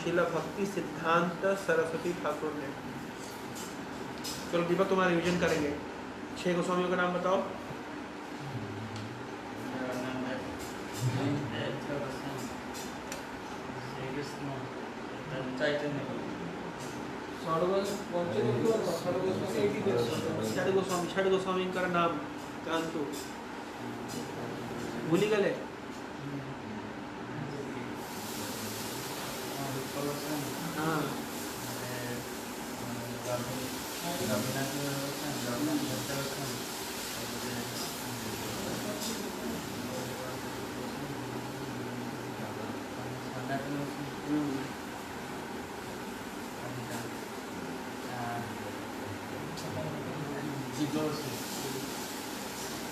शिला भक्ति सिद्धांत सरस्वती ठाकुर ने। चलो दीपक तुम्हारा रिविजन करेंगे। 6 गोस्वामियों का नाम बताओ। छठ गोस्वामी का नाम कांतु भूली गए। हाँ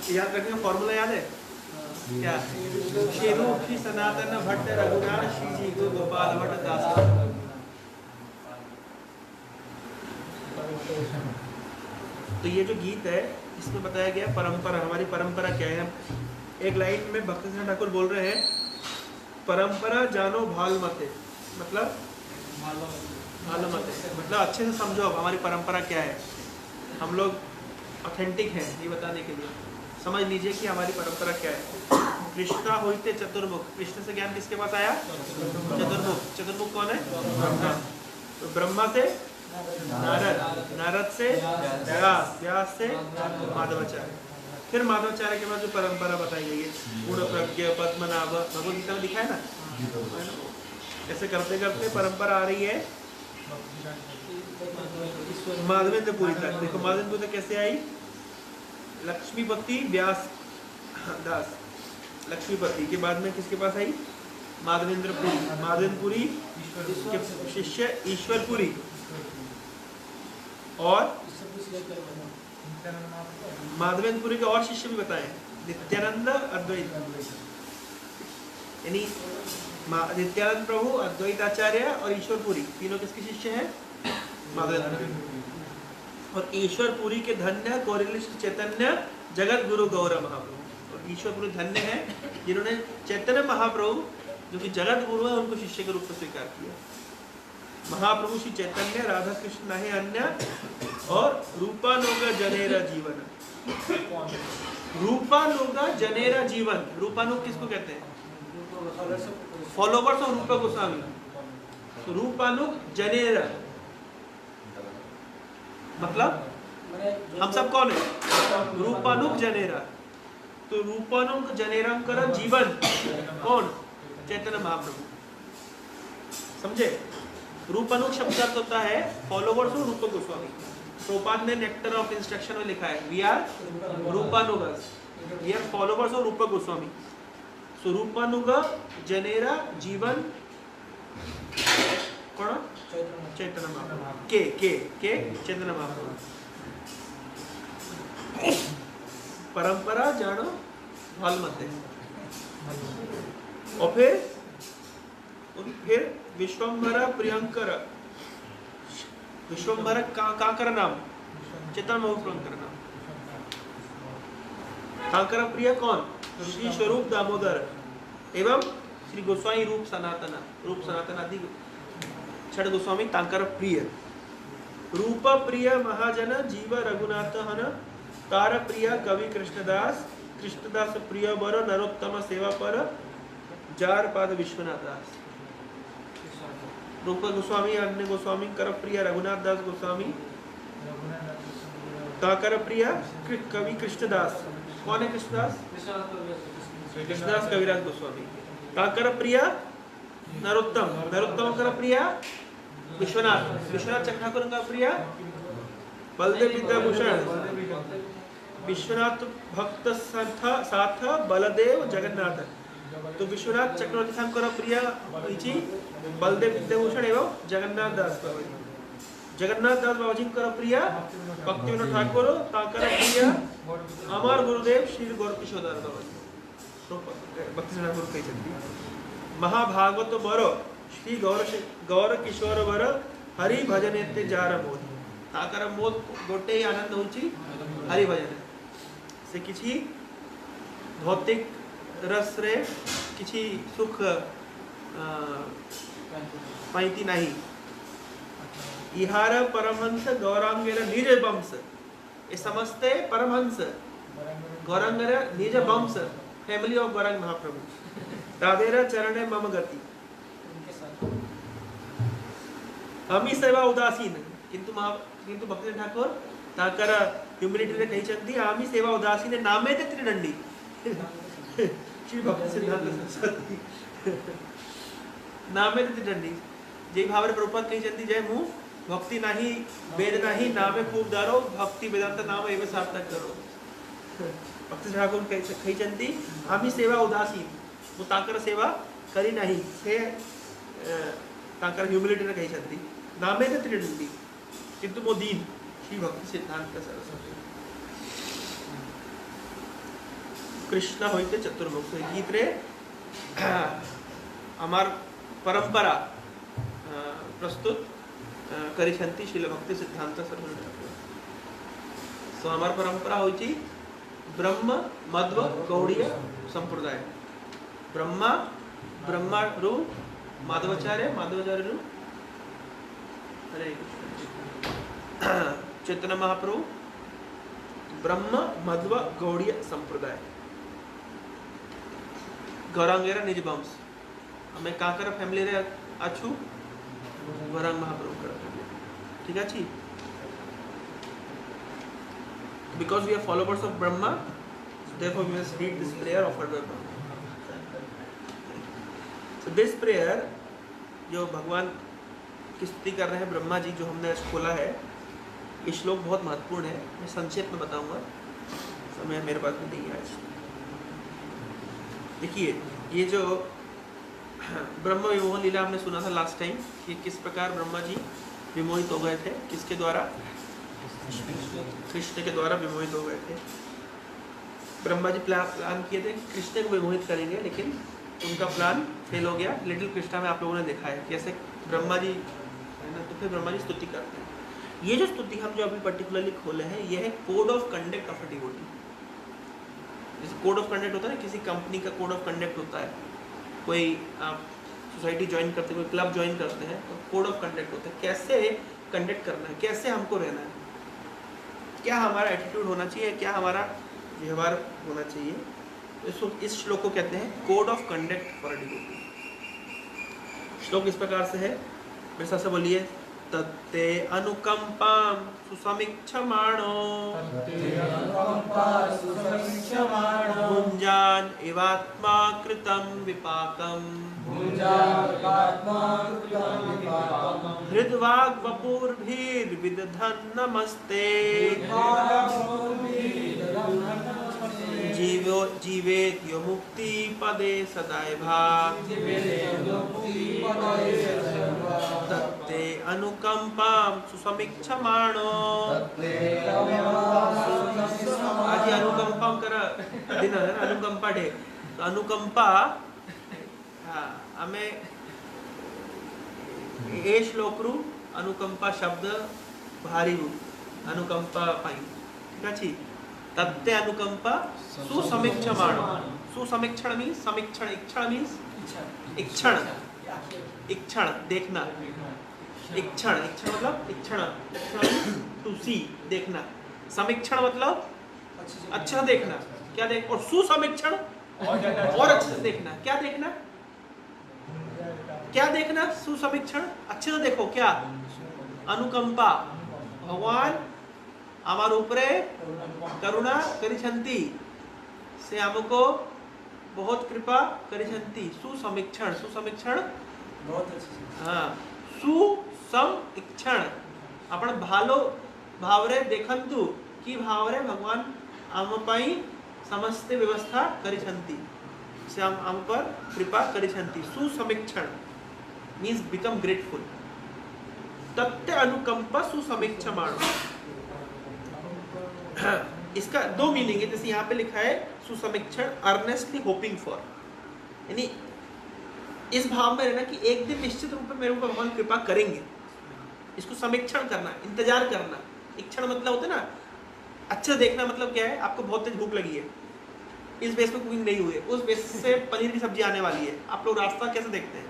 याद रखने फॉर्मूला याद है क्या? श्री रूप श्री सनातन भट्ट रघुनाथ श्री जी को गोपाल भट्ट दास। तो ये जो गीत है इसमें बताया गया परंपरा, हमारी परंपरा क्या है। एक लाइन में भक्त सिंह ठाकुर बोल रहे हैं परंपरा जानो भाल मते, मतलब भालो मते मतलब अच्छे से समझो हमारी परंपरा क्या है। हम लोग ऑथेंटिक हैं ये बताने के लिए समझ लीजिए कि हमारी परंपरा क्या है। कृष्णा होते चतुर्मुख, कृष्ण से ज्ञान किसके पास आया? चतुर्मुख। चतुर्मुख कौन है? ब्रह्मा। तो ब्रह्मा से नारद, नारद से व्यास, व्यास से माधवाचार्य, फिर माधवाचार्य के बाद जो परंपरा बताई गई है पूर्ण प्रज्ञ पद्मनाभ भगवद गीता में दिखा है ना। ऐसे करते करते परंपरा आ रही है माधवेंद्रपुरी तक। देखो माधवेंद्रपुरी तक कैसे आई? लक्ष्मीपति व्यास दास, लक्ष्मीपति के बाद में किसके पास आई? माधवेंद्रपुरी। माधवेंद्रपुरी के शिष्य ईश्वरपुरी और माधवेंद्रपुरी के और शिष्य भी बताए नित्यानंद अद्वैत, यानी नित्यानंद प्रभु, अद्वैताचार्य और ईश्वरपुरी तीनों किसके शिष्य हैं? माधवेंद्रपुरी। और ईश्वरपुरी के धन्य गौरीलिश चैतन्य जगत गुरु गौरव महाप्रभु। और ईश्वरपुरी धन्य है जिन्होंने चैतन्य महाप्रभु जो कि जगत गुरु है उनको शिष्य के रूप में स्वीकार किया। महाप्रभु श्री चैतन्य राधा कृष्ण नहीं अन्य और रूपानुगा जनेरा जीवन। रूपानुगा जनेरा जीवन, रूपानुग किसको कहते हैं? Followers of Rupa Goswami. तो रूपानुग जनेरा मतलब हम सब कौन है? रूपानुग जनेरा। तो रूपानुग जनेरंकर जीवन कौन? चैतन्य महाप्रभु। समझे? रूपानुग शब्द अर्थ होता है फॉलोवर्स ऑफ रूपा गोस्वामी। प्रभुपाद ने नेक्टर ऑफ इंस्ट्रक्शन में लिखा है we are Rupanugas, we are followers of Rupa Goswami. So रूपानुग जनेरा जीवन कौन? चैतन्य महाप्रभु। के चैतन्य महाप्रभु। परंपरा जानो भाल मते। और फिर विश्वम्भर प्रियंकर, विश्वम्भर का नाम? चैतन्य महाप्रभु का नाम। कांकर प्रिय कौन? श्री स्वरूप दामोदर एवं श्री गोस्वामी रूप सनातन आदि 6 गोस्वामी तांकर प्रिय। रूप प्रिय महाजन जीव रघुनाथ हन, तार प्रिय कवि कृष्णदास, कृष्णदास प्रिय बर नरोत्तम सेवा पर, जार पाद विश्वनाथ दास। रूप गोस्वामी अन्य गोस्वामी कर प्रिय रघुनाथ दास गोस्वामी, ताकर प्रिय कवि कृष्णदास। कौन है कृष्णदास? कृष्णदास कविराज गोस्वामी। ताकर प्रिय नरोत्तम, नरोत्तम कर प्रिय विश्वनाथ, विश्वनाथ चक्रधारी का प्रिय बलदेव विद्याभूषण, विश्वनाथ भक्त साथ बलदेव जगन्नाथ। तो विश्वनाथ चक्रवर्ती ठाकुर प्रिय बलदेव विद्याभूषण एवं जगन्नाथ दास बाबा। जगन्नाथ दास बाबा जी का प्रिय भक्ति विनोद ठाकुर, ताकर प्रिय अमर गुरुदेव श्री गौर किशोरदास बाबा जी। तो भक्ति ठाकुर कही चलती। महाभागवत बरो श्री गौर किशोर वर हरि भजन एते जार मोद। ताकर मोद गोटे ही आनंद होची हरि भजन से किछि भौतिक रस रे किछि सुख माहिती नाही. इहार परमहंस गौरांगेर निज वंश, ये समझते परमहंस गौरांगेर निज वंश, फैमिली ऑफ गौरांग महाप्रभु. तादेर चरणे मम गति. अमी सेवा उदासीन, किंतु भक्ति ठाकुर ताकर ह्यूमिलिटी रे कहिसंती आमी सेवा उदासीन नामे ते त्रिदंडी. श्री भक्ति सिद्धांत सरस्वती नामे ते त्रिदंडी. जे भाव रे प्रभुपाद कहिसंती जय मु भक्ति नाही वेद नाही नामे खूब दारो भक्ति वेदांत नाम एवं सार्थक करो. भक्ति ठाकुर कहिसंती आमी सेवा उदासीन, वो ताकर सेवा करी नाही से ताकर ह्यूमिलिटी रे कहिसंती नामे ते त्रिदंडी किंतु मो दीन. श्री भक्ति सिद्धांत सरस्वती. कृष्ण होइते चतुर्मुख गीत रे हमार परंपरा प्रस्तुत करिसंती श्रील भक्ति सिद्धांत सरस्वती. सो हमार परंपरा होइची ब्रह्म मध्व गौड़ीय संप्रदाय. ब्रह्मा रु माधवाचार्य, माधवाचार्य रु हरे चैतन्य महाप्रभु ब्रह्म मध्व गौड़ीय संप्रदाय. गौरांगेर निज वंश. हमें काकर फैमिली रे आछु गौरांग महाप्रभु कर. ठीक अछि. Because we are followers of Brahma, so therefore we must read this prayer offered by Brahma. So this prayer जो भगवान की स्तुति कर रहे हैं ब्रह्मा जी, जो हमने खोला है, ये श्लोक बहुत महत्वपूर्ण है. मैं संक्षेप में बताऊंगा, समय मेरे पास में नहीं है आज. देखिए ये जो ब्रह्म विमोह लीला हमने सुना था लास्ट टाइम कि किस प्रकार ब्रह्मा जी विमोहित हो गए थे. किसके द्वारा? कृष्ण के द्वारा विमोहित हो गए थे. ब्रह्मा जी प्लान किए थे कृष्ण को विमोहित करेंगे, लेकिन उनका प्लान फेल हो गया. लिटिल कृष्णा में आप लोगों ने देखा है कैसे ब्रह्मा जी है ना, तो फिर ब्रह्मा जी स्तुति करते हैं. ये जो स्तुति हम जो अभी पर्टिकुलरली खोले हैं, ये है code of conduct of a devotee. जैसे कोड ऑफ कंडक्ट होता है ना, किसी कंपनी का कोड ऑफ कंडक्ट होता है. कोई आप सोसाइटी ज्वाइन करते हैं, कोई क्लब ज्वाइन करते हैं, तो कोड ऑफ कंडक्ट होता है. कैसे कंडक्ट करना है, कैसे हमको रहना है, क्या हमारा एटीट्यूड होना चाहिए, क्या हमारा व्यवहार होना चाहिए. इस श्लोक को कहते हैं code of conduct for a devotee. श्लोक इस प्रकार से है, मेरे साथ से बोलिए. तत्ते अनुकंपां सुसमीक्षमाणो भुञ्जान एवात्मा कृतं विपाकम् हृद्वाग् वपुर्भिर्विदधन् नमस्ते जीवेत यो मुक्ति पदे सदैवा तत्ते अनुकंपां सुसमीक्षमाणो. आज अनुकंपा कर दिन है ना, अनुकंपा डे. तो अनुकंपा हमें ए श्लोक रु अनुकंपा शब्द भारी रु अनुकंपा पाई. ठीक अछि. तत्ते अनुकंपा सुसमीक्षमाणो. सुसमीक्षण मीन्स समीक्षण. इक्षण मीन्स इक्षण. इक्षण देखना. इक्षण मतलब इक्षण टू सी देखना. समीक्षण मतलब अच्छा देखना. क्या देख, और सुसमीक्षण और अच्छे से देखना. क्या देखना, क्या देखना? सुसमीक्षण अच्छे से देखो. क्या? अनुकंपा. भगवान हमारे ऊपर करुणा करिछंती, से हमको बहुत कृपा करिछंती. सुसमीक्षण. सुसमीक्षण बहुत अच्छे. हाँ, सुसमीक्षण आपण भालो भावरे देखंतु कि भावरे भगवान आम पाई समस्त व्यवस्था करिछंती, से हम पर कृपा करिछंती. सुसमीक्षण मीन्स बिकम ग्रेटफुल. तत्ते अनुकंपा सुसमीक्षमाणो. इसका दो मीनिंग है. जैसे यहाँ पे लिखा है सुसमीक्षण अर्नेस्टली होपिंग फॉर, यानी इस भाव में रहना कि एक दिन निश्चित रूप में मेरे ऊपर भगवान कृपा करेंगे. इसको समीक्षण करना, इंतजार करना. इक्षण मतलब होता है ना अच्छा देखना. मतलब क्या है, आपको बहुत तेज भूख लगी है, इस बेस पे कुकिंग नहीं हुई है, उस बेस से पनीर की सब्जी आने वाली है, आप लोग रास्ता कैसे देखते हैं?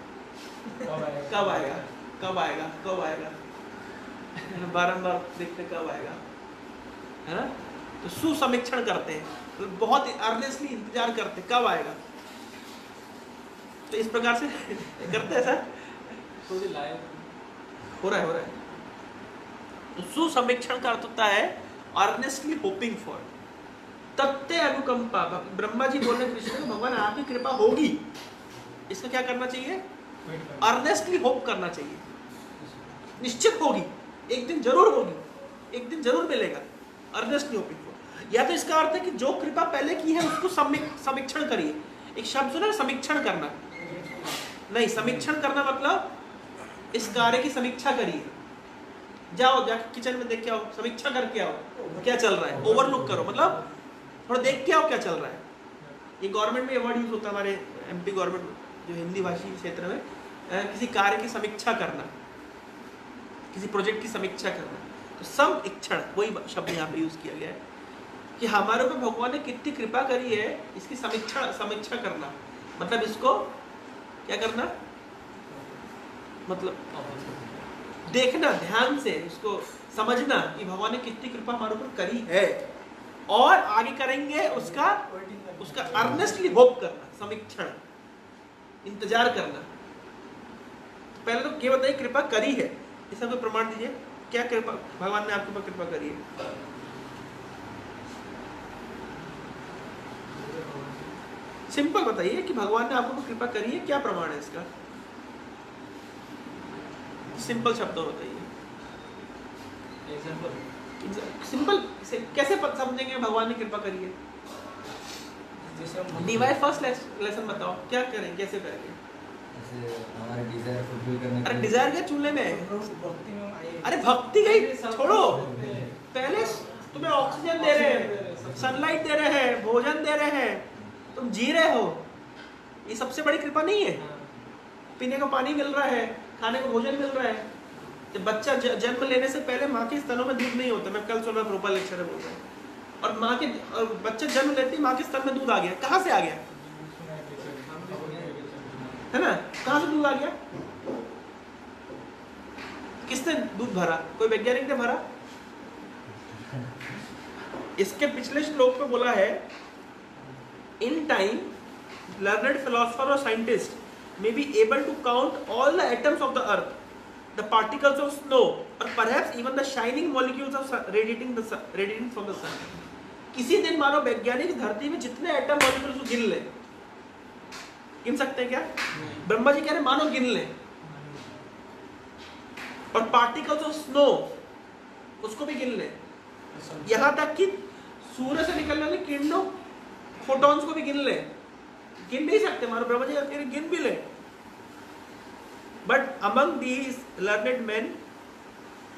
कब आएगा कब आएगा कब आएगा, बारंबार देखते कब आएगा, है ना। तो सुसमीक्षण करते हैं, तो बहुत अर्नेस्टली इंतजार करते कब आएगा। तो इस प्रकार से करते हैं सर, हो रहा है। तो सुसमीक्षण का अर्थ होता है अर्नेस्टली होपिंग फॉर। तत्ते अनुकंपा, ब्रह्मा जी बोल रहे कृष्ण को भगवान आपकी कृपा होगी, इसका क्या करना चाहिए, अर्नेस्टली होप करना चाहिए, निश्चित होगी, एक दिन जरूर होगी, एक दिन जरूर मिलेगा, अर्नेस्टली होपिंग फॉर। या तो इसका अर्थ है कि जो कृपा पहले की है उसको समीक्षण करिए। एक शब्द सुना समीक्षण करना, नहीं समीक्षण करना मतलब इस कार्य की समीक्षा करिए, जाओ जाके किचन में देख के आओ, समीक्षा करके आओ क्या चल रहा है, ओवरलुक करो, मतलब थोड़ा देख के आओ क्या चल रहा है। ये गवर्नमेंट में वर्ड यूज होता है, हमारे एमपी गवर्नमेंट जो हिंदी भाषी क्षेत्र में, किसी कार्य की समीक्षा करना, किसी प्रोजेक्ट की समीक्षा करना। तो समीक्षण वही शब्द यहाँ पे यूज किया गया है कि हमारे ऊपर भगवान ने कितनी कृपा करी है, इसकी समीक्षा करना, मतलब इसको क्या करना, मतलब देखना ध्यान से, उसको समझना कि भगवान ने कितनी कृपा हमारे ऊपर करी है, और आगे करेंगे उसका अर्नेस्टली होप करना, समीक्षण, इंतजार करना। पहले तो क्या बताइए कृपा करी है, इसका कोई प्रमाण दीजिए, क्या कृपा भगवान ने आपके ऊपर कृपा करी है। सिंपल बताइए कि भगवान ने आपको कृपा करी है, क्या प्रमाण है इसका, सिंपल शब्दों में बताइए। सिंपल कैसे समझेंगे भगवान ने कृपा करी है, डिवाइड फर्स्ट लेसन बताओ, क्या करें, कैसे करेंगे। हमारे डिजायर फुलफिल करने, अरे डिजायर क्या चूल्हे में, अरे भक्ति गई छोड़ो, पहले तुम्हें ऑक्सीजन दे रहे हैं, सनलाइट दे रहे हैं, भोजन दे रहे हैं, तुम जी रहे हो, ये सबसे बड़ी कृपा नहीं है। पीने को पानी मिल रहा है, खाने को भोजन मिल रहा है। जब बच्चा जन्म लेने से पहले माँ के स्तनों में दूध नहीं होता, मैं कल सुबह प्रोपर लेक्चर में बोल रहा हूँ, और माँ के बच्चा जन्म लेते ही माँ के स्तन में दूध आ गया, कहाँ से आ गया, है ना, कहाँ से दूध आ गया, किसने दूध भरा, कोई वैज्ञानिक ने भरा। इसके पिछले श्लोक में बोला है, in time learned philosopher or scientist may be able to count all the atoms of the earth, the particles of snow, or perhaps even the shining molecules of radiating from the sun. किसी दिन मानो वैज्ञानिक धरती में जितने atom molecules को गिन ले, गिन सकते हैं क्या, ब्रह्मा जी कह रहे मानो गिन ले, और पार्टिकल्स ऑफ स्नो उसको भी गिन ले, यहाँ तक कि सूर्य से निकलने वाली किरणों फोटॉन्स को भी गिन ले, गिन नहीं सकते, मानो ब्रह्मा जी गिन भी ले। But among these learned men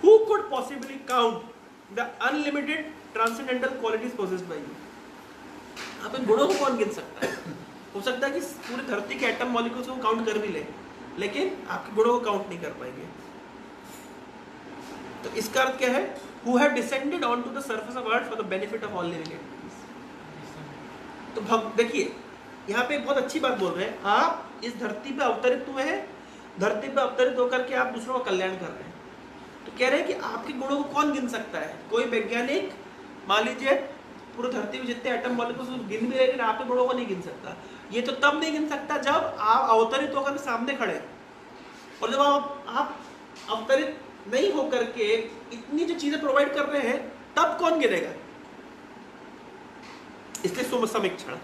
who could possibly count the unlimited transcendental qualities possessed by you. आप इन गुणों को कौन गिन सकता है, हो सकता है कि पूरी धरती के एटम मॉलिक्यूल्स को काउंट कर भी ले, लेकिन आपके गुणों को काउंट नहीं कर पाएंगे। तो इसका अर्थ क्या है, who have descended on to the surface of earth for the benefit of all living entities. तो देखिए यहाँ पे बहुत अच्छी बात बोल रहे हैं, आप इस धरती पे अवतरित हुए हैं, धरती पे अवतरित होकर के आप दूसरों का कल्याण कर रहे हैं। तो कह रहे हैं कि आपके गुणों को कौन गिन सकता है, कोई वैज्ञानिक मान लीजिए पूरी धरती में जितने एटम मॉलिक्यूल्स गिन भी रहे, लेकिन आपके गुणों को नहीं गिन सकता। ये तो तब नहीं गिन सकता जब आप अवतरित होकर सामने खड़े, और जब आप अवतरित नहीं होकर के इतनी जो चीजें प्रोवाइड कर रहे हैं, तब कौन गिनेगा। इसलिए समीक्षण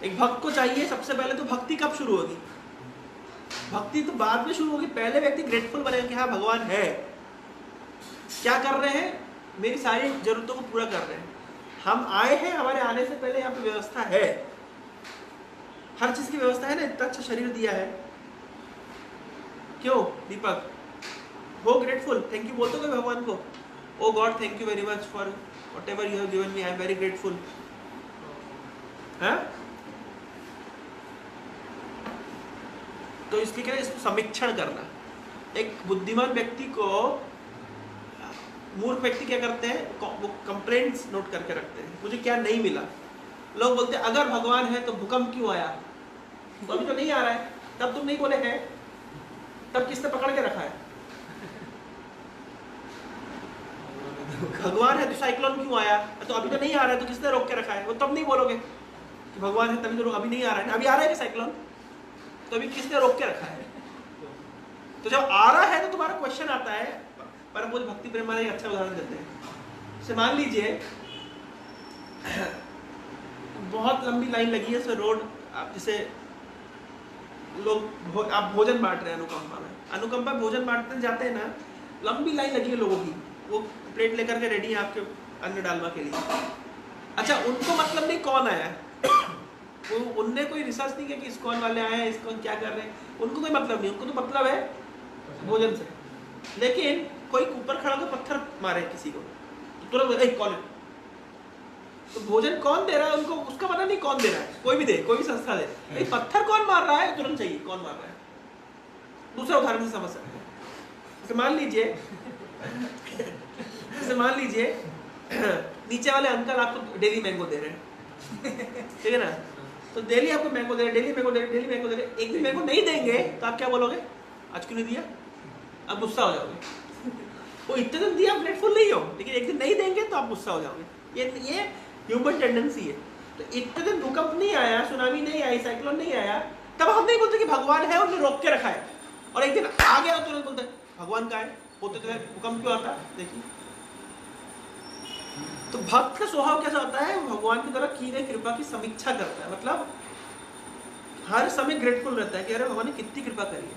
एक भक्त को चाहिए। सबसे पहले तो भक्ति कब शुरू होगी, भक्ति तो बाद में शुरू होगी, पहले व्यक्ति ग्रेटफुल बनेगा कि हाँ भगवान है, क्या कर रहे हैं, मेरी सारी जरूरतों को पूरा कर रहे हैं, हम आए हैं, हमारे आने से पहले यहाँ पे व्यवस्था है, हर चीज की व्यवस्था है ना, इतना अच्छा शरीर दिया है। क्यों दीपक, हो ग्रेटफुल, थैंक यू बोलते हो भगवान को, oh God thank you very much for whatever you have given me, I am very grateful. तो इसलिए क्या है, इसको समीक्षण करना। एक बुद्धिमान व्यक्ति को मूर्ख व्यक्ति क्या करते हैं, वो कंप्लेंट्स नोट करके रखते हैं, मुझे क्या नहीं मिला। लोग बोलते हैं अगर भगवान है तो भूकंप क्यों आया, तो अभी तो नहीं आ रहा है, तब तुम नहीं बोले हैं, तब किसने पकड़ के रखा है? भगवान है तो साइक्लोन क्यों आया? तो अभी तो नहीं आ रहा है, तो किसने रोक के रखा है? वो तब नहीं बोलोगे कि भगवान है तभी तो अभी नहीं आ रहा है। अभी आ रहा है कि साइक्लोन? तो अभी किसने रोक के रखा है? तो जब आ रहा है तो तुम्हारा क्वेश्चन आता है। पर मुझे भक्ति प्रेम वाले एक अच्छा उदाहरण देते हैं। जैसे मान लीजिए बहुत लंबी लाइन लगी है, सो रोड, आप जैसे लोग आप भोजन बांट रहे हैं अनुकंपा में, अनुकंपा भोजन बांटने जाते हैं ना, लंबी लाइन लगी है लोगों की, वो प्लेट लेकर के रेडी है आपके अन्न डालवा के लिए। अच्छा, उनको मतलब नहीं कौन आया है, उनने कोई रिसर्च नहीं किया कि इस्कॉन वाले आए हैं, इस्कॉन क्या कर रहे हैं, उनको कोई मतलब नहीं, उनको तो मतलब है भोजन से। लेकिन कोई ऊपर खड़ा होकर पत्थर मारे किसी को, तुरंत कॉल, तो भोजन कौन दे रहा है उनको, उसका पता नहीं कौन दे रहा है, कोई भी दे, कोई भी संस्था दे, पत्थर कौन मार रहा है तुरंत चाहिए कौन मार रहा है। दूसरा उदाहरण से समझ सकते हैं। जैसे मान लीजिए नीचे वाले अंकल आपको डेली मैंगो दे रहे हैं, ठीक है ना, तो डेली आपको मैंगो दे रहे, डेली मैंगो दे रहे, डेली मैंगो दे रहे, एक दिन मैंगो नहीं देंगे तो आप क्या बोलोगे? आज क्यों नहीं दिया? आप गुस्सा हो जाओगे। वो इतने दिन दिया, ग्रेटफुल नहीं हो, लेकिन एक दिन नहीं देंगे तो आप गुस्सा हो जाओगे। ये ह्यूमन टेंडेंसी है। तो इतने दिन भूकंप नहीं आया, सुनामी नहीं आई, साइक्लोन नहीं आया, तब हम नहीं बोलते कि भगवान है, उन्हें रोक के रखा है, और एक दिन आ गया तो तुरंत बोलते भगवान का है, होते तो भूकंप क्यों आता? देखिए, तो भक्त का स्वभाव कैसा होता है? भगवान की द्वारा की गई कृपा की समीक्षा करता है, मतलब हर समय ग्रेटफुल रहता है कि अरे भगवान ने कितनी कृपा करी है,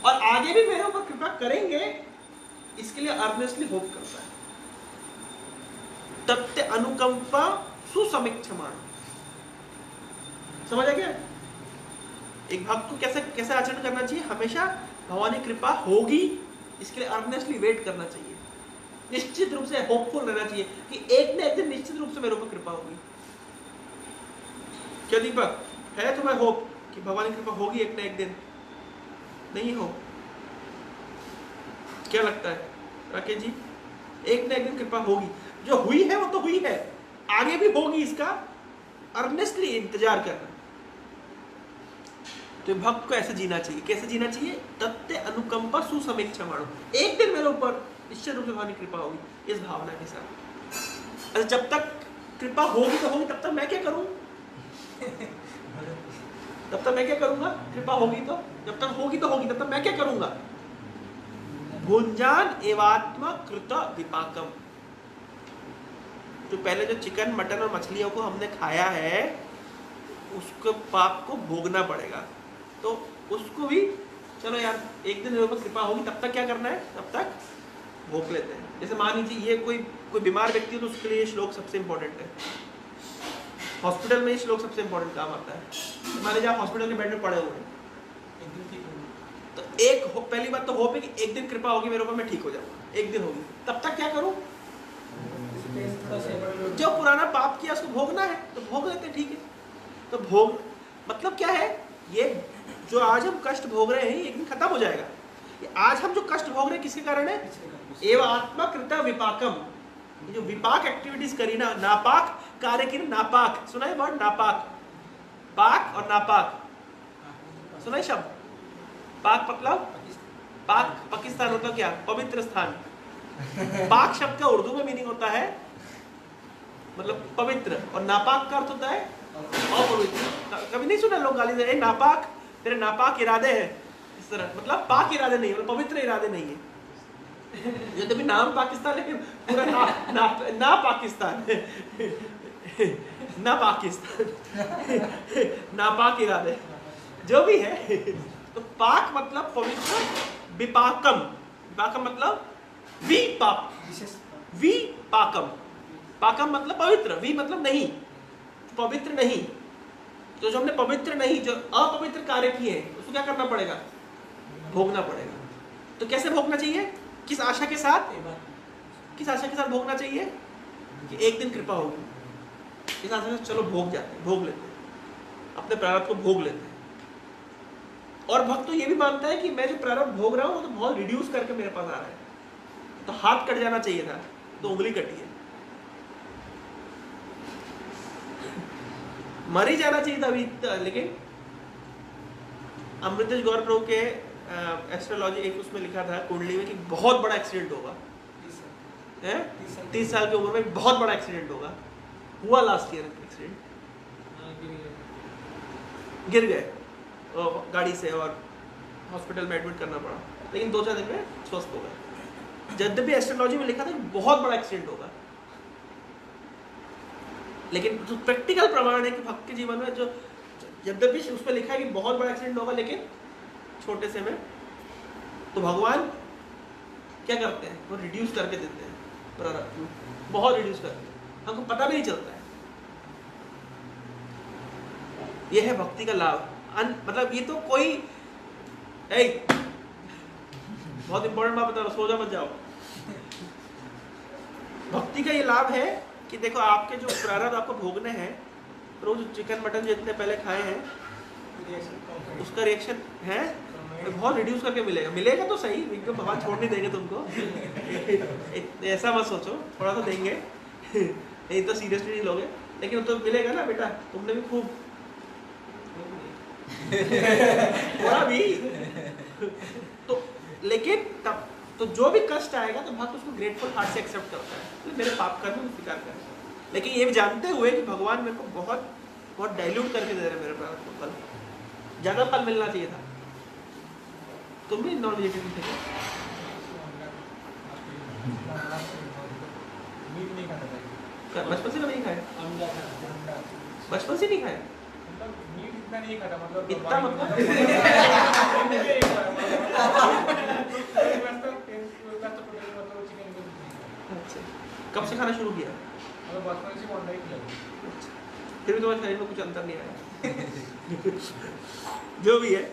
और आगे भी मेरे ऊपर कृपा करेंगे, इसके लिए अर्नेस्टली होप करता है। तत्ते अनुकंपा सुसमीक्षमान, समझ आ गया? एक भक्त को कैसे कैसे आचरण करना चाहिए? हमेशा भगवान की कृपा होगी, इसके लिए अर्नेस्टली वेट करना चाहिए, निश्चित रूप से होपफुल रहना चाहिए कि एक न एक दिन निश्चित रूप से मेरे ऊपर कृपा होगी। क्या दीपक, है तुम्हें होप कि भगवान की कृपा होगी एक न एक दिन? नहीं हो? क्या लगता है राकेश जी? एक न एक दिन कृपा होगी, जो हुई है वो तो हुई है, आगे भी होगी, इसका अर्नेस्टली इंतजार करना। तो भक्त को ऐसे जीना चाहिए। कैसे जीना चाहिए? तत्ते अनुकंपा सुसमीक्षा मानो, एक दिन मेरे ऊपर निश्चित रूप से भगवान की कृपा होगी, इस भावना के साथ। अच्छा, जब तक कृपा होगी तो होगी, तब तक मैं क्या करूं? तब तक मैं क्या करूंगा? कृपा होगी तो, जब तक होगी तो होगी, तब तक मैं क्या करूंगा? भुंजान एवात्मा कृत विपाकम, तो पहले जो चिकन मटन और मछलियों को हमने खाया है, उसको पाप को भोगना पड़ेगा। तो उसको भी चलो यार एक दिन मेरे ऊपर कृपा होगी, तब तक क्या करना है? तब तक भोग लेते हैं। जैसे मान लीजिए ये कोई बीमार व्यक्ति है, तो उसके लिए ये श्लोक सबसे इंपॉर्टेंट है। हॉस्पिटल में ये श्लोक सबसे इंपॉर्टेंट काम आता है। मान लीजिए आप हॉस्पिटल के बेड में पड़े हुए हैं, तो पहली बात तो होप है कि एक दिन कृपा होगी मेरे ऊपर, मैं ठीक हो जाऊंगा, एक दिन होगी, तब तक क्या करूं? जो पुराना पाप किया उसको भोगना है, तो भोग लेते, ठीक है। तो भोग मतलब क्या है? ये जो आज हम कष्ट भोग रहे हैं, एक दिन खत्म हो जाएगा। आज हम जो कष्ट भोग रहे हैं किसके कारण है? एवं आत्मा कृता विपाकम, जो विपाक एक्टिविटीज करी ना, नापाक कार्य की, नापाक सुना है वर्ड? नापाक, पाक और नापाक सुना है शब्द? पाक मतलब पाक, पाकिस्तान मतलब क्या? पवित्र स्थान। पाक शब्द का उर्दू में मीनिंग होता है मतलब पवित्र, और नापाक का अर्थ होता है अपवित्र। कभी नहीं सुना लोग गाली दे रहे नापाक, तेरे नापाक इरादे हैं, इस तरह, मतलब पाक इरादे नहीं, मतलब पवित्र इरादे नहीं है। ये तो भी नाम पाकिस्तान, लेकिन पूरा ना पाकिस्तान ना पाकिस्तान नापाक इरादे जो भी है। तो पाक मतलब पवित्र, विपाकम, विपाकम मतलब विपाक, विपाकम, पाकम मतलब पवित्र, वी मतलब नहीं, पवित्र नहीं। तो जो हमने पवित्र नहीं, जो अपवित्र कार्य किए हैं, उसको क्या करना पड़ेगा? भोगना पड़ेगा। तो कैसे भोगना चाहिए? किस आशा के साथ? किस आशा के साथ भोगना चाहिए? कि एक दिन कृपा होगी, इस आशा से चलो भोग जाते हैं, भोग लेते हैं, अपने प्रारब्ध को भोग लेते हैं। और भक्त तो ये भी मानता है कि मैं जो प्रारब्ध भोग रहा हूँ वो तो बहुत रिड्यूस करके मेरे पास आ रहा है, तो हाथ कट जाना चाहिए था तो उंगली कटी है, मर ही जाना चाहिए था अभी, लेकिन अमृतेश गौर प्रभु के एस्ट्रोलॉजी एक उसमें लिखा था कुंडली में कि बहुत बड़ा एक्सीडेंट होगा, 30 साल की उम्र में बहुत बड़ा एक्सीडेंट होगा। हुआ लास्ट ईयर एक्सीडेंट, गिर गए गाड़ी से और हॉस्पिटल में एडमिट करना पड़ा, लेकिन 2-4 दिन में स्वस्थ हो गए। जब भी एस्ट्रोलॉजी में लिखा था बहुत बड़ा एक्सीडेंट होगा, लेकिन जो प्रैक्टिकल प्रमाण है कि भक्त के जीवन में जो यद्यपि उसमें लिखा है कि बहुत बड़ा एक्सीडेंट होगा लेकिन छोटे से में, तो भगवान क्या करते हैं, वो रिड्यूस करके देते हैं प्रारब्ध, बहुत रिड्यूस करके, हमको पता भी नहीं चलता है। ये है भक्ति का लाभ। मतलब ये तो कोई बहुत इंपॉर्टेंट बात बता रहा हूं, सो जा मत जाओ। भक्ति का ये लाभ है कि देखो आपके जो प्रारब्ध आपको भोगने हैं, रोज चिकन मटन जितने पहले खाए हैं उसका रिएक्शन है बहुत रिड्यूस करके मिलेगा तो सही, एकदम भगवान छोड़ नहीं देंगे तुमको। ऐसा मत सोचो, थोड़ा तो देंगे, नहीं तो सीरियसली नहीं लोगे, लेकिन तो मिलेगा ना बेटा, तुमने भी खूब थोड़ा भी तो, लेकिन तब तो जो भी कष्ट आएगा तो भक्त उसको ग्रेटफुल हार्ट से एक्सेप्ट करता है, तो मेरे पाप कर्म को स्वीकार कर, लेकिन ये जानते हुए कि भगवान मेरे को बहुत बहुत डाइल्यूट करके दे रहे मेरे प्रारब्ध को, फल ज्यादा फल मिलना चाहिए था। तुम भी नॉन वेजिटेरियन थे, बचपन से नहीं खाए? बचपन से नहीं खाए? इतना नहीं खाता, मतलब इतना मतलब अच्छा, कब से खाना शुरू किया? बचपन से ऑनलाइन किया, फिर भी तुम्हारे शरीर में कुछ अंतर नहीं आया। जो भी है,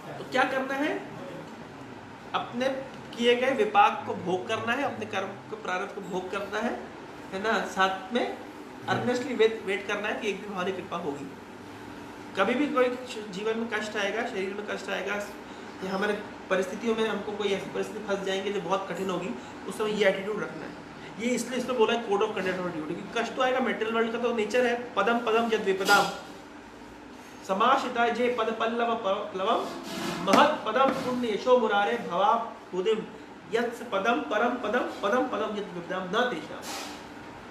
तो क्या करना है, अपने किए गए विपाक को भोग करना है, अपने कर्म को प्रारब्ध को भोग करना है ना, साथ में अर्नेस्टली वेट करना है कि एक दिन हमारी कृपा होगी। कभी भी कोई जीवन में कष्ट आएगा, शरीर में कष्ट आएगा, या हमारे परिस्थितियों में हमको कोई ऐसी परिस्थिति फंस जाएंगे जो बहुत कठिन होगी, उस समय ये एटीट्यूड रखना है। ये इसलिए इसमें बोला है code of conduct of duty, क्योंकि कष्ट तो आएगा, मेटेरियल वर्ल्ड का तो नेचर है, पदम पदम यद विपदाम समाशिता जे पद पल्लव प्लवम महत् पदम पुण्य यशो मुरारे भवा भूदिम यत् पदम परम पदम पदम पदम यद विपदाम न तेषाम।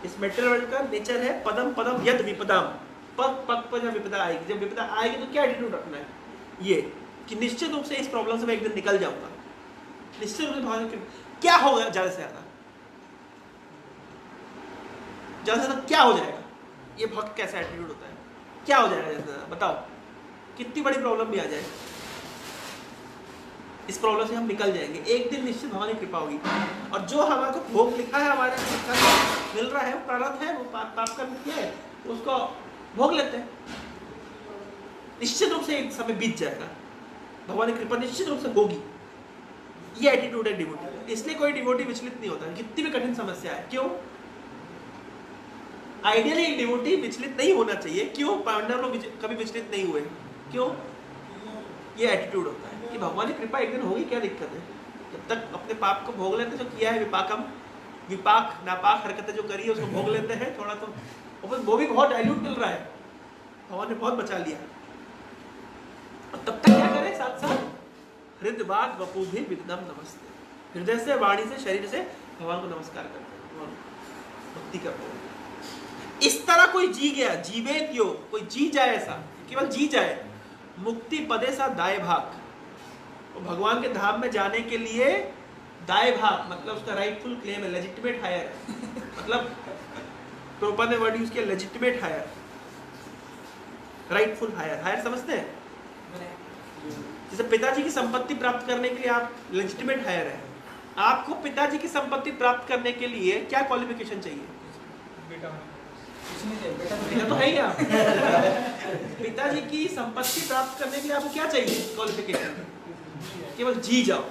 इस मेटेरियल वर्ल्ड का नेचर है पदम पदम यद विपदाम, पग पग पर जब विपदा आएगी, जब विपदा आएगी तो क्या एटीट्यूड रखना है, ये कि निश्चित रूप से इस प्रॉब्लम से मैं एक दिन निकल जाऊंगा, निश्चित रूप से भगवान क्या होगा, ज्यादा से ज्यादा क्या हो जाएगा, ये भक्त कैसा एटीट्यूड होता है, क्या हो जाएगा ज्यादा से ज्यादा, बताओ, कितनी बड़ी प्रॉब्लम भी आ जाए, इस प्रॉब्लम से हम निकल जाएंगे, एक दिन निश्चित भगवान की कृपा होगी। और जो हमारे को भोग लिखा है, हमारे मिल रहा है, वो प्रारब्ध है, वो पाप कर्म किया है, उसको भोग लेते हैं, निश्चित रूप से एक समय बीत जाएगा, भगवान की कृपा निश्चित रूप से होगी। ये एटीट्यूड है डिवोटी, इसलिए कोई डिवोटी विचलित नहीं होता, कितनी भी कठिन समस्या है। क्यों? आइडियली एक डिवोटी विचलित नहीं होना चाहिए। क्यों? पांडव लोग कभी विचलित नहीं हुए, क्यों? ये एटीट्यूड होता है कि भगवान की कृपा एक दिन होगी, क्या दिक्कत है, जब तक अपने पाप को भोग लेते, जो किया है विपाकम, विपाक नापाक हरकतें जो करी है उसको भोग लेते हैं थोड़ा, तो वो भी बहुत डाइल्यूट मिल रहा है, भगवान ने बहुत बचा लिया, और तब तक क्या करें, साथ साथ हृदय वपुधि विदम नमस्ते, हृदय से, वाणी से, शरीर से भगवान को नमस्कार करते हैं, भक्ति करते हैं। इस तरह कोई जी गया, जीवेत यो, कोई जी जाए, ऐसा केवल जी जाए, मुक्ति पदे सा दाय भाग, तो भगवान के धाम में जाने के लिए दाय भाग मतलब उसका राइटफुल क्लेम है, लेजिटिमेट हायर है, मतलब प्रभुपाद ने वर्ड यूज किया legitimate heir, rightful heir, heir समझते हैं, जैसे पिताजी की संपत्ति प्राप्त करने के लिए आप लेजिटिमेट हायर है, आपको पिताजी की संपत्ति प्राप्त करने के लिए क्या क्वालिफिकेशन चाहिए? बेटा तो है ही आप। पिताजी की संपत्ति प्राप्त करने के लिए आपको क्या चाहिए क्वालिफिकेशन? केवल जी जाओ,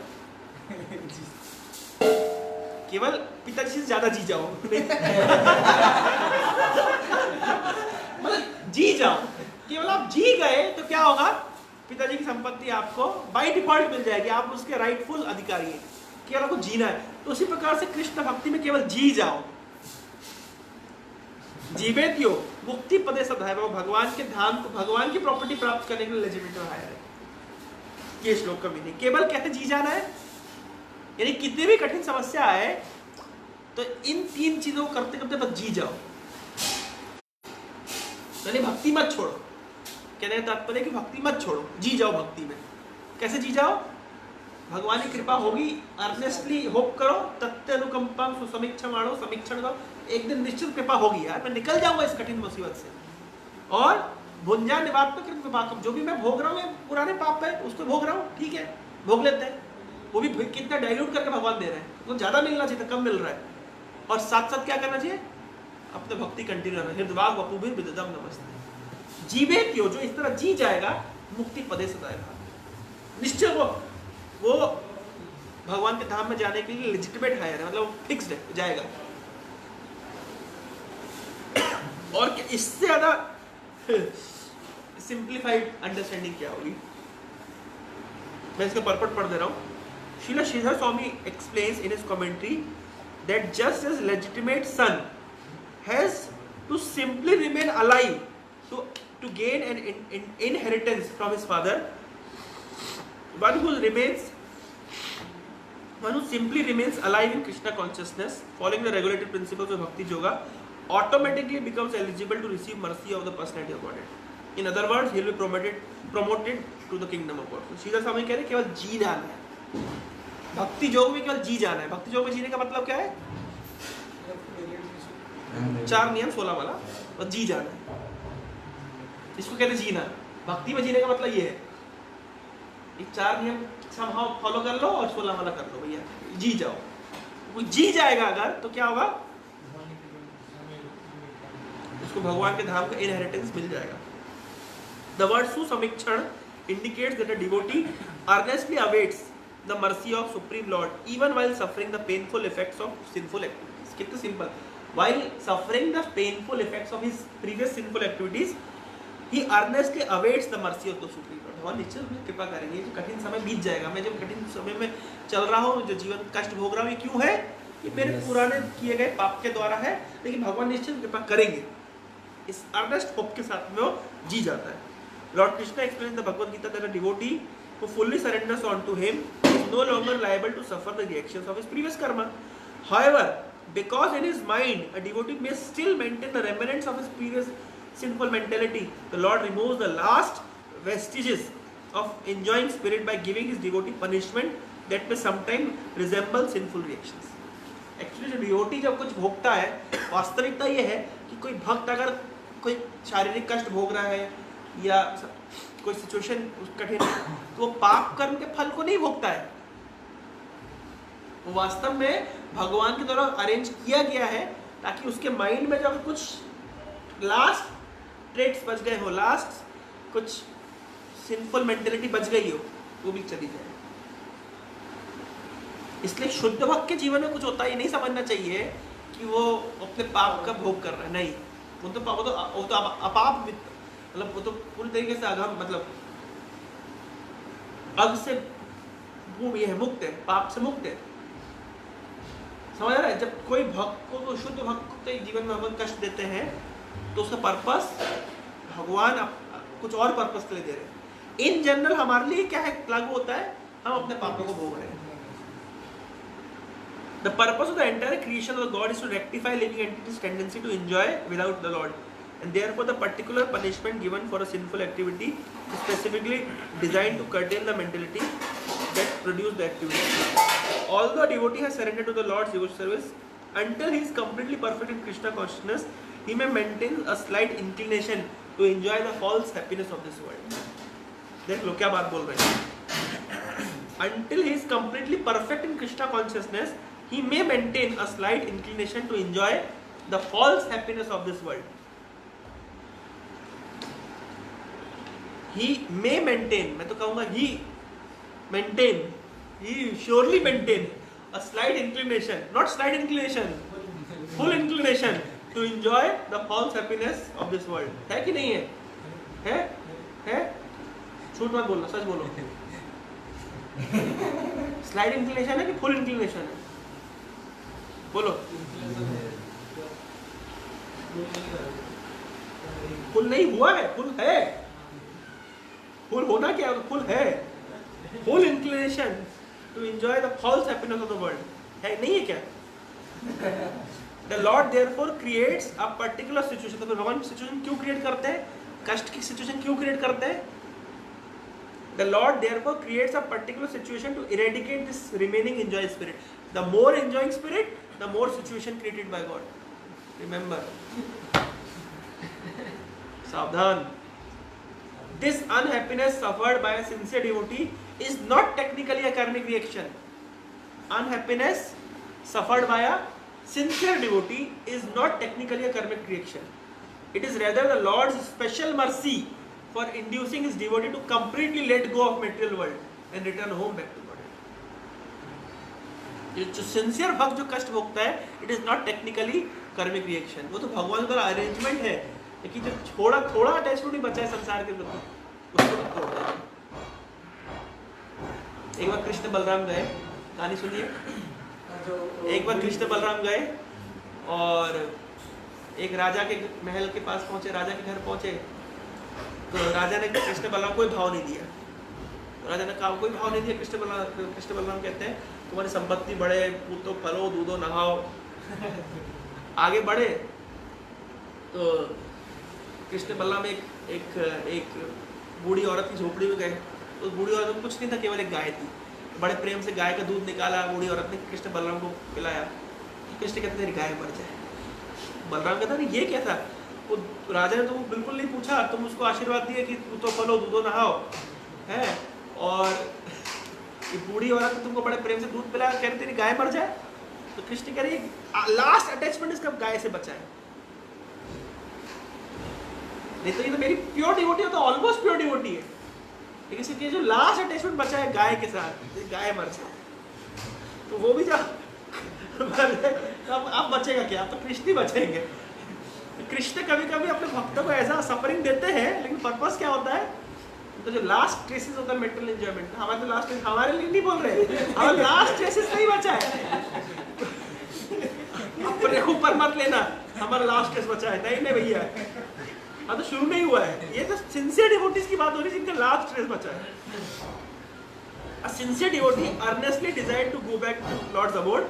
केवल पिताजी से ज्यादा जी जाओ, मतलब जी जाओ, केवल आप जी गए तो क्या होगा, पिताजी की संपत्ति आपको बाय डिफॉल्ट मिल जाएगी, आप उसके राइटफुल अधिकारी हैं, केवल आपको जीना है। तो उसी प्रकार से कृष्ण भक्ति में केवल जी जाओ, जीवेत यो मुक्ति पदे सदाय, वो भगवान के धाम को, भगवान की प्रॉपर्टी प्राप्त करने के लिए लेजिटिमेट हायर है। ये श्लोक का मीनिंग। केवल कैसे जी जाना है, यानी कितनी भी कठिन समस्या आए तो इन 3 चीजों को करते करते बस जी जाओ, यानी भक्ति मत छोड़ो। कहने का तात्पर्य कि भक्ति मत छोड़ो, जी जाओ भक्ति में। कैसे जी जाओ? भगवान की कृपा होगी, अर्नेस्टली होप करो, तत्व अनुकंपा सुसमीक्षा मानो, समीक्षण करो, एक दिन निश्चित कृपा होगी यार, मैं निकल जाऊंगा इस कठिन मुसीबत से। और भुंजा निवात पर कृत विपाकम, जो भी मैं भोग रहा हूँ पुराने पाप है उसको भोग रहा हूँ, ठीक है भोग लेते हैं, वो भी कितना डाइल्यूट करके भगवान दे रहे हैं, तो ज्यादा मिलना चाहिए था, कम मिल रहा है। और साथ साथ क्या करना चाहिए? अपने भक्ति कंटिन्यू करना। हृदवाग वपुभिर विददम नमस्ते। जीवे क्यों, जो इस तरह जी जाएगा मुक्ति पदे सदाएगा, निश्चय वो भगवान के धाम में जाने के लिए लेजिटिमेट हायर है, मतलब फिक्स्ड है, जाएगा। और क्या इससे ज्यादा सिंप्लीफाइड अंडरस्टैंडिंग क्या होगी? मैं इसका परपट पढ़ दे रहा हूँ। Srila Sridhar Swami explains in his commentary that just as legitimate son has to simply remain alive to gain an inheritance from his father, one who simply remains alive in Krishna consciousness, following the regulated principles of Bhakti Yoga, automatically becomes eligible to receive mercy of the personality of Godhead. In other words, he will be promoted to the kingdom of God. So Sridhar Swami कह रहे केवल जी जाना है, भक्ति योग में केवल जी जाना है। भक्ति योग में जीने का मतलब क्या है? 4 नियम 16 वाला, और जी जाना है, इसको कहते जीना। भक्ति में जीने का मतलब ये है, ये 4 नियम समहाउ फॉलो कर लो और 16 वाला कर लो भैया, जी जाओ। वो जी जाएगा अगर, तो क्या होगा? उसको भगवान के धाम का इनहेरिटेंस मिल जाएगा। The word सुसमीक्षण indicates that a devotee earnestly awaits the mercy of Supreme Lord even while suffering the painful effects of sinful activities. कितना simple. While suffering the painful effects of his previous sinful activities, he earnestly awaits the mercy of the Supreme Lord. भगवान निश्चित रूप से कृपा करेंगे, जो कठिन समय बीत जाएगा। मैं जब कठिन समय में चल रहा हूँ, जो जीवन कष्ट भोग रहा हूँ, ये क्यों है? ये मेरे पुराने किए गए पाप के द्वारा है, लेकिन भगवान निश्चित कृपा करेंगे। इस अर्नेस्ट होप के साथ में वो जी जाता है। Lord Krishna explains in the Bhagavad Gita that a devotee who fully surrenders unto him is no longer liable to suffer the reactions of his previous karma. However, because in his mind a devotee may still maintain the remnants of his previous sinful mentality, the Lord removes the last vestiges of enjoying spirit by giving his devotee punishment that may sometimes resemble sinful reactions. Actually, जो devotee जब कुछ भोगता है, वास्तविकता ये है कि कोई भक्त अगर कोई शारीरिक कष्ट भोग रहा है या कोई सिचुएशन कठिन है, तो वो पाप कर्म के फल को नहीं भोगता है, वो वास्तव में भगवान के द्वारा अरेंज किया गया है ताकि उसके माइंड में जब कुछ लास्ट ट्रेट्स बच गए हो, लास्ट कुछ सिंफुल मेंटेलिटी बच गई हो, वो भी चली जाए। इसलिए शुद्ध भक्त के जीवन में कुछ होता है, ये नहीं समझना चाहिए कि वो अपने पाप का भोग कर रहा है, नहीं। वो तो अपाप, मतलब वो तो पूरी तरीके से अगम, मतलब अग से वो ये है, मुक्त है, पाप से मुक्त है। समझ रहा है? जब कोई भक्त को, तो शुद्ध भक्त को जीवन में भगवान कष्ट देते हैं, तो उसका पर्पस भगवान कुछ और पर्पस के लिए दे रहे हैं। इन जनरल हमारे लिए क्या है, लागू होता है, हम अपने पापों को भोग रहे हैं। The purpose of the entire creation of the God is to rectify living entities' tendency to enjoy without the Lord, and therefore the particular punishment given for a sinful activity is specifically designed to curtail the mentality that produced the activity. Although a devotee has surrendered to the Lord's devotional service, until he is completely perfect in Krishna consciousness, he may maintain a slight inclination to enjoy the false happiness of this world. देख लो क्या बात बोल रहे हैं। Until he is completely perfect in Krishna consciousness, he may maintain a slight inclination to enjoy the false happiness of this world. He may maintain, मैं तो कहूँगा he surely maintain a slight inclination, not slight inclination, full inclination to enjoy the false happiness of this world. है कि नहीं है? है? झूठ मत बोलना, सच बोलो। स्लाइड इंक्लिनेशन है कि फुल इंक्लिनेशन है? बोलो। फुल नहीं हुआ है, फुल है। फुल होना क्या है? फुल है। whole inclination to enjoy the false happiness of the world. है नहीं है क्या? The Lord therefore creates a particular situation. तो फिर भगवान सिचुएशन क्यों क्रिएट करते हैं? कष्ट की सिचुएशन क्यों क्रिएट करते हैं? The Lord therefore creates a particular situation to eradicate this remaining enjoying spirit. The more enjoying spirit, the more situation created by God. Remember. सावधान. This unhappiness suffered by a sincere devotee is not technically a karmic reaction. Unhappiness suffered by a sincere devotee is not technically a karmic reaction. It is rather the Lord's special mercy for inducing his devotee to completely let go of material world and return home back to God. जो sincere भक्त जो कष्ट भोगता है, it is not technically karmic reaction. वो तो भगवान का arrangement है, लेकिन जो थोड़ा attachment ही बचा है संसार के प्रति, उसको तोड़ देना. एक बार कृष्ण बलराम गए, कहानी सुनिए. एक बार कृष्ण बलराम गए और एक राजा के महल के पास पहुंचे, राजा के घर पहुंचे. तो राजा ने कृष्ण बलराम कोई भाव नहीं दिया. तो राजा ने कहा कोई भाव नहीं दिया. कृष्ण बलराम कहते हैं तुम्हारी संपत्ति बढ़े, पूतो फलो दूधो नहाओ. आगे बढ़े तो कृष्ण बलराम एक बूढ़ी औरत की झोपड़ी में गए. उस बूढ़ी औरत में कुछ नहीं था, केवल एक गाय थी. बड़े प्रेम से गाय का दूध निकाला, बूढ़ी औरत ने कृष्ण बलराम को पिलाया. कृष्ण कहते तेरी गाय मर जाए. बलराम कहता नहीं ये क्या था. वो राजा ने तो बिल्कुल नहीं पूछा, तुम उसको आशीर्वाद दिए कि तू तो फलो दूधो नहाओ है, और ये बूढ़ी औरत ने तुमको बड़े प्रेम से दूध पिलाया, कह रही तेरी गाय मर जाए. तो कृष्ण कह रही लास्ट अटैचमेंट इसका गाय से बचा है. नहीं तो ये तो मेरी प्योर डिवोटी है, तो ऑलमोस्ट प्योर डिवोटी है, लेकिन सिर्फ ये जो लास्ट अटैचमेंट बचा है गाय के साथ, गाय मर जाए तो वो भी जा अब बचेगा क्या? अब तो कृष्ण ही बचेंगे. कृष्ण कभी कभी अपने भक्तों को ऐसा सफरिंग देते हैं, लेकिन पर्पस क्या होता है? तो जो लास्ट ट्रेसेस होता है मेंटल एंजॉयमेंट, हमारे तो लास्ट हमारे लिए नहीं बोल रहे, हमारा लास्ट ट्रेसेस नहीं बचा है. अपने ऊपर मत लेना हमारा लास्ट ट्रेस बचा है. नहीं भैया, हाँ तो शुरू नहीं हुआ है. ये तो सिंसियर डिवोटीज की बात हो रही है जिनका लास्ट ट्रेस बचा है. A sincere devotee earnestly desired to go back to Lord's abode.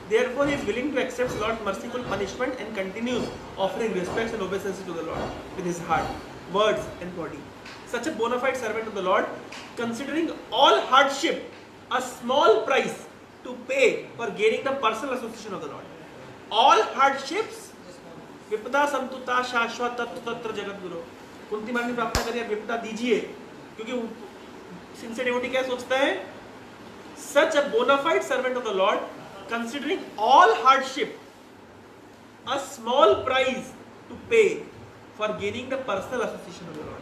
Therefore, he is willing to accept Lord's merciful punishment and continues offering respects and obeisances to the Lord with his heart, words, and body. Such a bona fide servant of the Lord, considering all hardship a small price to pay for gaining the personal association of the Lord. All hardships, विपदा संतुता शाश्वत तत्व तत्र जगत गुरु. कुंती मार्ग में प्रार्थना करिए विपदा दीजिए, क्योंकि सिंसियर डिवोटी क्या सोचता है? Such a bona fide servant of the Lord, considering all hardship a small price to pay for gaining the personal association of the Lord,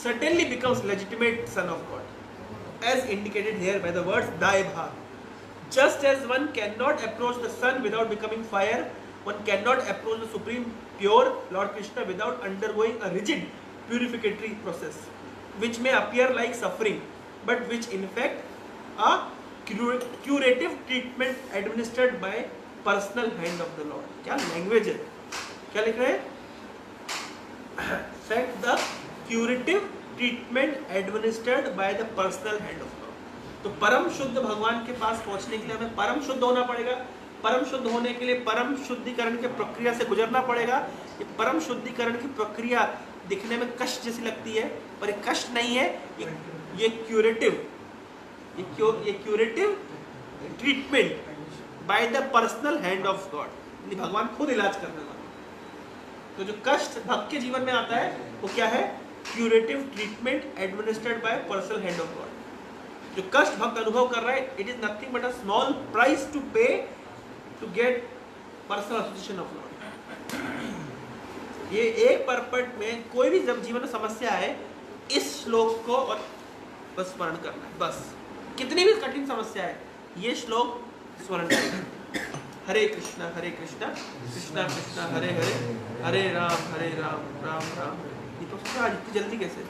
certainly becomes legitimate son of God, as indicated here by the words Dai Bha. Just as one cannot approach the sun without becoming fire, one cannot approach the supreme pure Lord Krishna without undergoing a rigid purificatory process, which may appear like suffering, but which in fact a curative treatment administered by personal hand of the Lord. क्या language है? क्या लिख रहे हैं? Fact the curative treatment administered by the personal hand of God. तो परम शुद्ध भगवान के पास पहुंचने के लिए हमें परम शुद्ध होना पड़ेगा. परम शुद्ध होने के लिए परम शुद्धिकरण की प्रक्रिया से गुजरना पड़ेगा. ये परम शुद्धिकरण की प्रक्रिया दिखने में कष्ट जैसी लगती है, पर ये कष्ट नहीं है. ये curative treatment by the personal hand of God. भगवान खुद इलाज करने वाला. तो जो कष्ट भक्त के जीवन में आता है वो क्या है? Curative treatment administered by personal hand of God. जो कष्ट भक्त अनुभव कर रहा है, it is nothing but a small price to pay to get personal association of Lord. ये एक परपट में कोई भी जब जीवन में समस्या है, इस श्लोक को और बस स्मरण करना है. बस कितनी भी कठिन समस्या है, ये श्लोक स्मरण करना है. हरे कृष्णा कृष्णा कृष्णा हरे हरे, हरे राम राम राम. ये तो आज इतनी जल्दी कैसे?